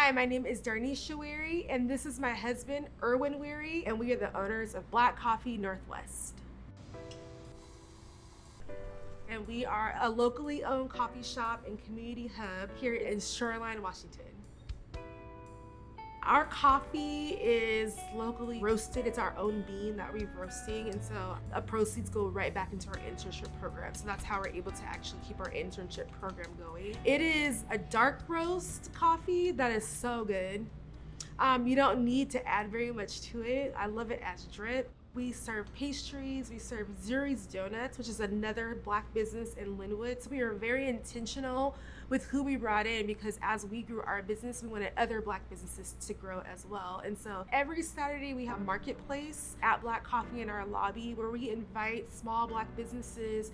Hi, my name is Darnisha Weary, and this is my husband, Erwin Weary, and we are the owners of Black Coffee Northwest. And we are a locally owned coffee shop and community hub here in Shoreline, Washington. Our coffee is locally roasted. It's our own bean that we're roasting, and so the proceeds go right back into our internship program. So that's how we're able to actually keep our internship program going. It is a dark roast coffee that is so good. You don't need to add very much to it. I love it as drip. We serve pastries, we serve Zuri's Donuts, which is another Black business in Linwood. So we were very intentional with who we brought in, because as we grew our business, we wanted other Black businesses to grow as well. And so every Saturday we have Marketplace at Black Coffee in our lobby, where we invite small Black businesses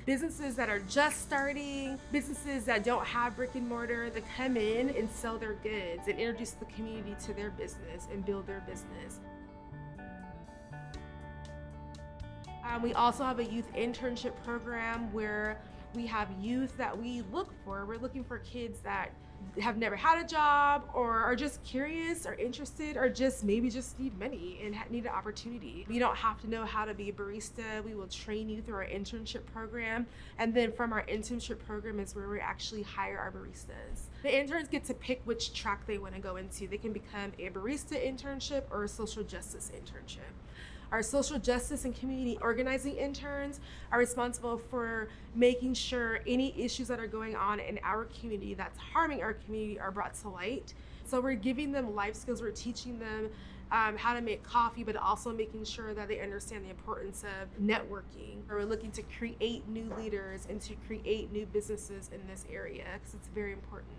that are just starting, businesses that don't have brick and mortar, to come in and sell their goods and introduce the community to their business and build their business. We also have a youth internship program where we have youth that we look for. We're looking for kids that have never had a job, or are just curious or interested, or just maybe just need money and need an opportunity. You don't have to know how to be a barista. We will train you through our internship program. And then from our internship program is where we actually hire our baristas. The interns get to pick which track they want to go into. They can become a barista internship or a social justice internship. Our social justice and community organizing interns are responsible for making sure any issues that are going on in our community that's harming our community are brought to light. So we're giving them life skills. We're teaching them how to make coffee, but also making sure that they understand the importance of networking. We're looking to create new leaders and to create new businesses in this area, because it's very important.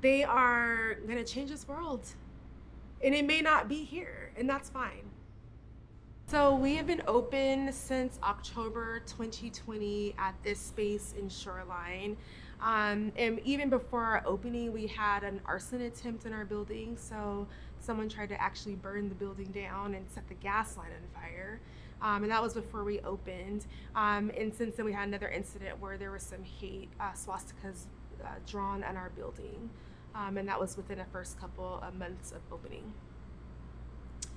They are gonna change this world, and it may not be here, and that's fine. So we have been open since October 2020 at this space in Shoreline. And even before our opening, we had an arson attempt in our building. So someone tried to actually burn the building down and set the gas line on fire. And that was before we opened. And since then we had another incident where there was some hate swastikas drawn on our building. And that was within the first couple of months of opening.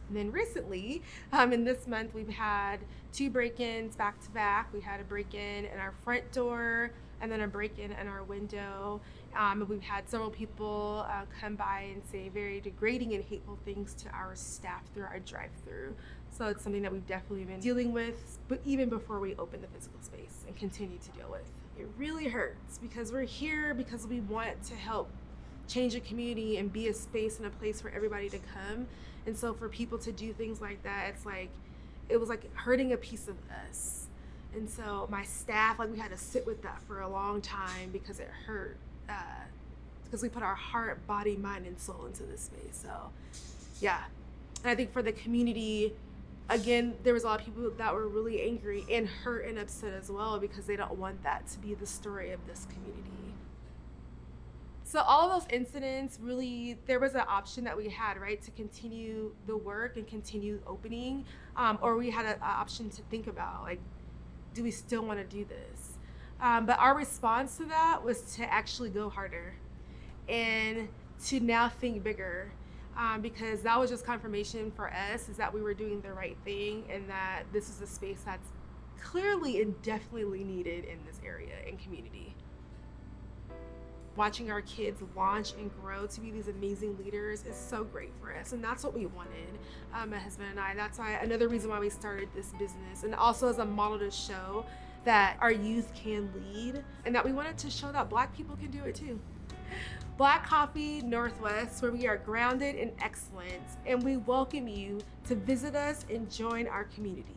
And then recently, in this month, we've had 2 break-ins back to back. We had a break-in in our front door and then a break-in in our window. We've had several people come by and say very degrading and hateful things to our staff through our drive-through. So it's something that we've definitely been dealing with, but even before we open the physical space, and continue to deal with. It really hurts, because we're here because we want to help change a community and be a space and a place for everybody to come. And so for people to do things like that, it was like hurting a piece of us. And so my staff, we had to sit with that for a long time, because it hurt, because we put our heart, body, mind, and soul into this space. So yeah. And I think for the community, again, there was a lot of people that were really angry and hurt and upset as well, because they don't want that to be the story of this community. So all of those incidents, really, there was an option that we had, right, to continue the work and continue opening, or we had an option to think about, do we still want to do this? But our response to that was to actually go harder and to now think bigger, because that was just confirmation for us, is that we were doing the right thing, and that this is a space that's clearly and definitely needed in this area and community. Watching our kids launch and grow to be these amazing leaders is so great for us, and that's what we wanted, my husband and I. That's why, another reason why we started this business, and also as a model to show that our youth can lead, and that we wanted to show that Black people can do it too. Black Coffee Northwest, where we are grounded in excellence, and we welcome you to visit us and join our community.